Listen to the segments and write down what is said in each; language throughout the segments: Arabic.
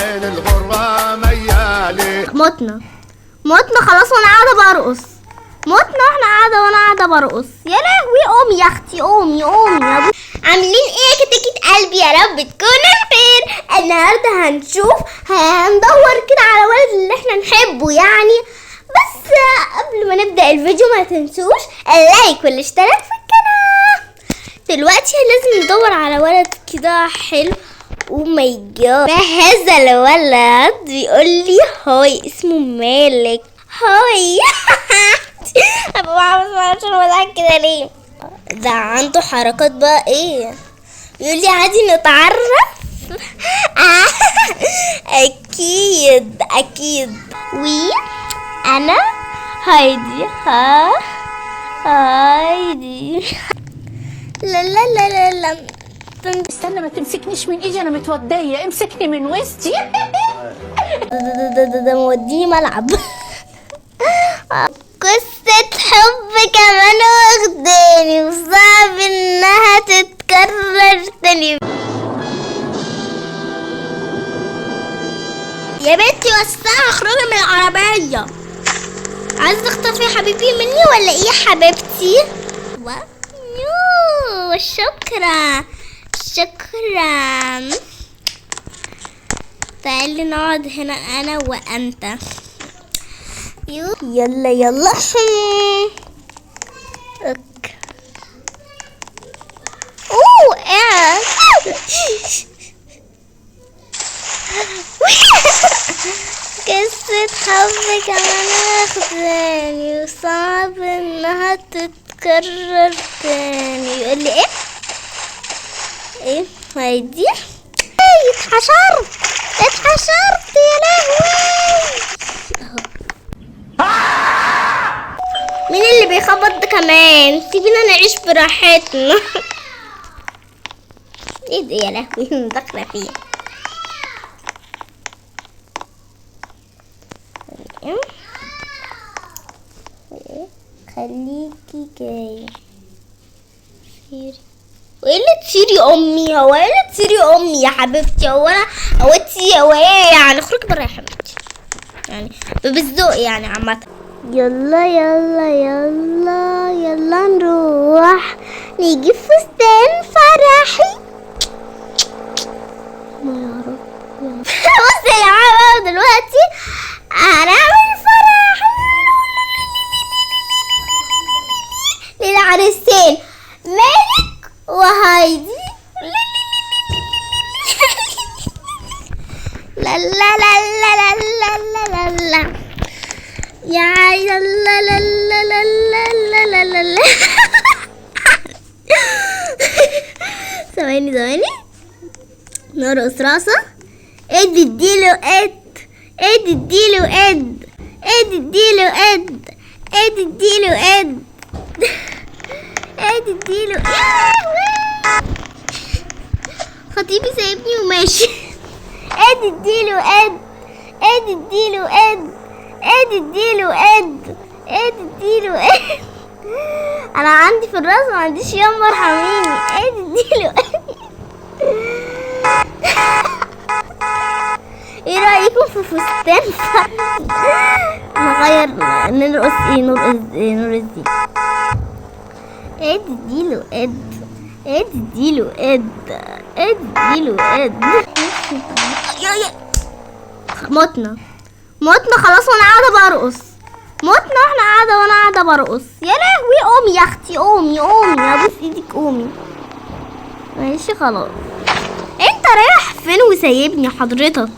العين الغرة ميالي. متنا خلاص وانا قاعدة برقص. متنا واحنا قاعدة وانا قاعدة برقص. يا لهوي قومي يا اختي قومي يا ابو. عاملين ايه يا كتاكيت قلبي؟ يا رب تكونوا بخير. النهارده هندور كده على ولد اللي احنا نحبه يعني. بس قبل ما نبدأ الفيديو ما تنسوش اللايك والاشتراك في القناة. دلوقتي لازم ندور على ولد كده حلو. او ماي جاد، ما هذا الولد؟ بيقول لي هاي، اسمه مالك. هاي ابو عارف الولد كده ليه؟ ده عنده حركات بقى ايه؟ بيقول لي عادي نتعرف. اكيد انا هايدي. هايدي. لا استنى ما تمسكنيش من ايدي، انا متوديه، امسكني من وسطي. ده موديني ملعب. قصة حب كمان واخداني وصعب انها تتكرر تاني. يا بنتي وسعي اخرجي من العربية. عايزة تخطفي حبيبي مني ولا ايه يا حبيبتي؟ يوه شكرا. تعالي نقعد هنا انا وانت. يلا اوه قصة حب كمان واخداني وصعب انها تتكرر تاني. يقول لي ايه هايدي؟ اتحشرت يا لهوي. مين اللي بيخبط ده كمان؟ سيبينا نعيش براحتنا. ايه ده يا لهوي؟ داخله فيه. خليكي جاي. وايه اللي تصيري امي؟ هو ايه اللي تصيري امي يا حبيبتي؟ هو انتي هو ايه يعني؟ اخرجي برا يا حبيبتي يعني بالذوق يعني عامة. يلا نروح نجيب فستان فرحي. ما يا رب. بصي يا جماعة دلوقتي هنعمل فرح للعريسين مالك وهايدي. لا يا لا ثواني نرقص راسه. اديله خطيبي سايبني وماشي. اديله انا عندي في الراس ما عنديش ينبر حميني. اديله ايه رايكم في فستان نغير نرقص نرقص دي. اديله متنا خلاص وانا قاعده برقص. وانا قاعده برقص. يا لهوي قومي يا اختي قومي ابوس ايدك قومي. ماشي خلاص. انت رايح فين وسايبني حضرتك؟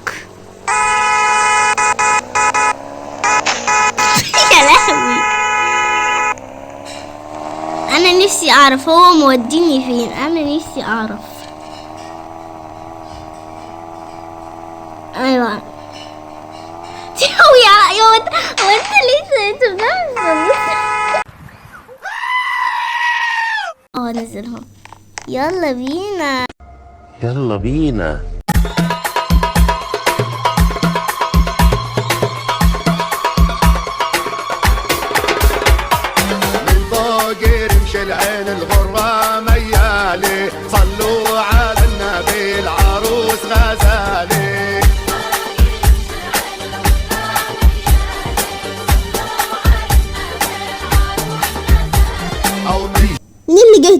يا لهوي انا نفسي اعرف هو موديني فين. انا نفسي اعرف. ايوه يا وانت ليه نزلهم. يلا بينا من فوق رمش العين الغرة ميالي. صلوا على النبي العروس غزالي.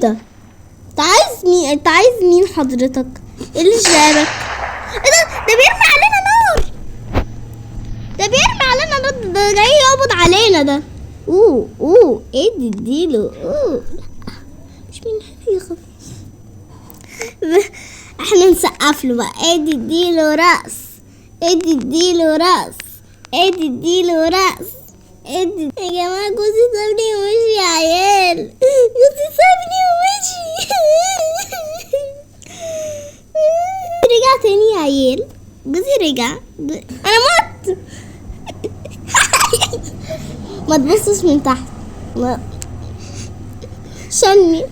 ده؟ انت عايز مين؟ انت عايز مين حضرتك؟ ايه اللي جابك؟ ايه ده بيرمي علينا نار. ده بيرمي علينا نار. ده جاي يقبض علينا ده. ادي اديله. مش من هنا يخاف. احنا نسقف له بقى. ادي اديله راس. ادي اديله راس. ادي اديله راس. ادي يا جماعه جوزي سابني ومشي يا عيال. جوزي سابني ومشي. رجع تاني يا عيال. جوزي رجع. انا مت. ما تبصش من تحت. شني.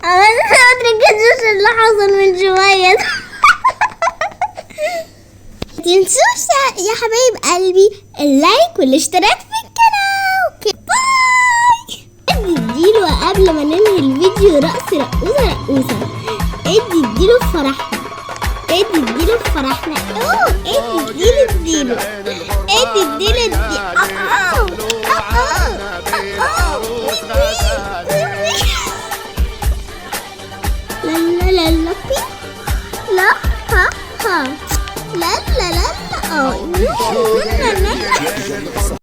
انا ما تركزوش اللي حصل من شويه. متنسوش يا حبايب قلبي اللايك والاشتراك في القناه. باي. اديله قبل ما ننهي الفيديو رقص رقوصه. اديله في فرحنا. اديله في فرحنا. اديله. لا لا ها لا لا لا لا